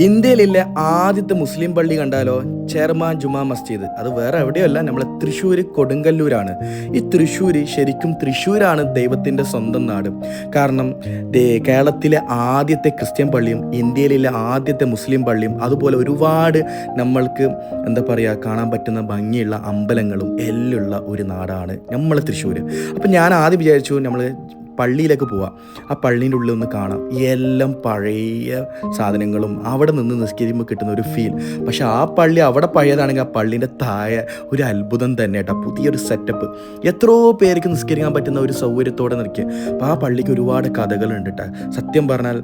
ഇന്ത്യയിലെ ആദ്യത്തെ മുസ്ലിം പള്ളി കണ്ടാലോ? ചെയർമാൻ ജുമാ മസ്ജിദ്. അത് വേറെ എവിടെയല്ല, നമ്മളെ തൃശ്ശൂർ കൊടുങ്ങല്ലൂരാണ്. ഈ തൃശ്ശൂർ ശരിക്കും തൃശ്ശൂരാണ് ദൈവത്തിൻ്റെ സ്വന്തം നാട്. കാരണം കേരളത്തിലെ ആദ്യത്തെ ക്രിസ്ത്യൻ പള്ളിയും ഇന്ത്യയിലെ ആദ്യത്തെ മുസ്ലിം പള്ളിയും അതുപോലെ ഒരുപാട് നമ്മൾക്ക് എന്താ പറയുക കാണാൻ പറ്റുന്ന ഭംഗിയുള്ള അമ്പലങ്ങളും എല്ലാം ഉള്ള ഒരു നാടാണ് നമ്മളെ തൃശ്ശൂർ. അപ്പം ഞാൻ ആദ്യം വിചാരിച്ചു നമ്മൾ പള്ളിയിലേക്ക് പോവാം, ആ പള്ളീൻ്റെ ഉള്ളിൽ ഒന്ന് കാണാം. എല്ലാം പഴയ സാധനങ്ങളും അവിടെ നിന്ന് നിസ്കരിക്കുമ്പോൾ കിട്ടുന്ന ഒരു ഫീൽ. പക്ഷെ ആ പള്ളി അവിടെ പഴയതാണെങ്കിൽ ആ പള്ളീൻ്റെ താഴെ ഒരു അത്ഭുതം തന്നെ കേട്ടോ, പുതിയൊരു സെറ്റപ്പ്. എത്രയോ പേർക്ക് നിസ്കരിക്കാൻ പറ്റുന്ന ഒരു സൗകര്യത്തോടെ നിൽക്കുക. അപ്പോൾ ആ പള്ളിക്ക് ഒരുപാട് കഥകളുണ്ട് കേട്ടോ. സത്യം പറഞ്ഞാൽ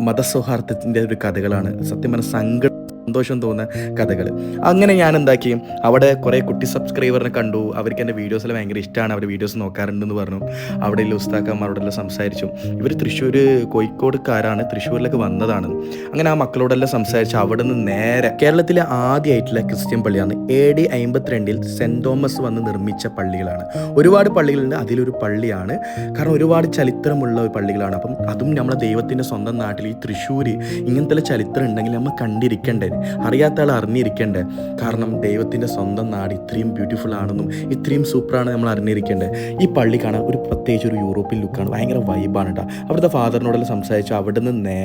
മതസൗഹാർദ്ദത്തിൻ്റെ ഒരു കഥകളാണ്. സത്യം പറഞ്ഞാൽ സന്തോഷം തോന്നുന്ന കഥകൾ. അങ്ങനെ ഞാൻ എന്താക്കി, അവിടെ കുറേ കുട്ടി സബ്സ്ക്രൈബറിനെ കണ്ടു. അവർക്ക് എൻ്റെ വീഡിയോസിൽ ഭയങ്കര ഇഷ്ടമാണ്, അവർ വീഡിയോസ് നോക്കാറുണ്ടെന്ന് പറഞ്ഞു. അവിടെ ഉസ്താക്കന്മാരോടെല്ലാം സംസാരിച്ചു. ഇവർ തൃശ്ശൂർ കോഴിക്കോടുകാരാണ്, തൃശ്ശൂരിലേക്ക് വന്നതാണ്. അങ്ങനെ ആ മക്കളോടെല്ലാം സംസാരിച്ച് അവിടെ നിന്ന് നേരെ കേരളത്തിലെ ആദ്യമായിട്ടുള്ള ക്രിസ്ത്യൻ പള്ളിയാണ്. AD 52 സെൻറ്റ് തോമസ് വന്ന് നിർമ്മിച്ച പള്ളികളാണ്. ഒരുപാട് പള്ളികളുണ്ട്, അതിലൊരു പള്ളിയാണ്. കാരണം ഒരുപാട് ചരിത്രമുള്ള ഒരു പള്ളികളാണ്. അപ്പം അതും നമ്മളെ ദൈവത്തിൻ്റെ സ്വന്തം നാട്ടിൽ ഈ തൃശ്ശൂർ ഇങ്ങനത്തെ ചരിത്രം ഉണ്ടെങ്കിൽ നമ്മൾ കണ്ടിരിക്കേണ്ടത്, അറിയാത്ത ആൾ അറിഞ്ഞിരിക്കേണ്ടത്. കാരണം ദൈവത്തിൻ്റെ സ്വന്തം നാട് ഇത്രയും ബ്യൂട്ടിഫുൾ ആണെന്നും ഇത്രയും സൂപ്പറാണ് നമ്മൾ അറിഞ്ഞിരിക്കേണ്ടത്. ഈ പള്ളി കാണാൻ പ്രത്യേകിച്ച് ഒരു യൂറോപ്യൻ ലുക്കാണ്, ഭയങ്കര വൈബാണ് കേട്ടോ. അവിടുത്തെ ഫാദറിനോടെല്ലാം സംസാരിച്ചു. അവിടെ നിന്ന്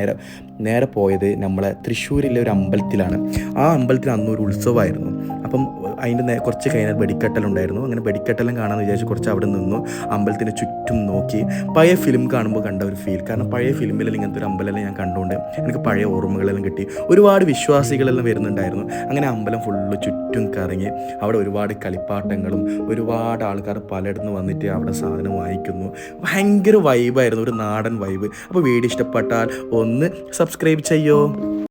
നേരെ പോയത് നമ്മളെ തൃശ്ശൂരിലെ ഒരു അമ്പലത്തിലാണ്. ആ അമ്പലത്തിൽ അന്നൊരു ഉത്സവമായിരുന്നു. അപ്പം അതിൻ്റെ കുറച്ച് കഴിഞ്ഞാൽ വെടിക്കെട്ടലുണ്ടായിരുന്നു. അങ്ങനെ വെടിക്കെട്ടെല്ലാം കാണാമെന്ന് വിചാരിച്ചു കുറച്ച് അവിടെ നിന്നു. അമ്പലത്തിന് ചുറ്റും നോക്കി പഴയ ഫിലിം കാണുമ്പോൾ കണ്ട ഒരു ഫീൽ. കാരണം പഴയ ഫിലിമിലെല്ലാം ഇങ്ങനത്തെ ഒരു അമ്പലമെല്ലാം ഞാൻ കണ്ടുകൊണ്ട് എനിക്ക് പഴയ ഓർമ്മകളെല്ലാം കിട്ടി. ഒരുപാട് വിശ്വാസികളെല്ലാം വരുന്നുണ്ടായിരുന്നു. അങ്ങനെ അമ്പലം ഫുള്ള് ചുറ്റും കറങ്ങി. അവിടെ ഒരുപാട് കളിപ്പാട്ടങ്ങളും ഒരുപാട് ആൾക്കാർ പലയിടത്ത് വന്നിട്ട് അവിടെ സാധനം വാങ്ങിക്കുന്നു. ഭയങ്കര വൈബായിരുന്നു, ഒരു നാടൻ വൈബ്. അപ്പോൾ വീഡിയോ ഇഷ്ടപ്പെട്ടാൽ ഒന്ന് സബ്സ്ക്രൈബ് ചെയ്യോ.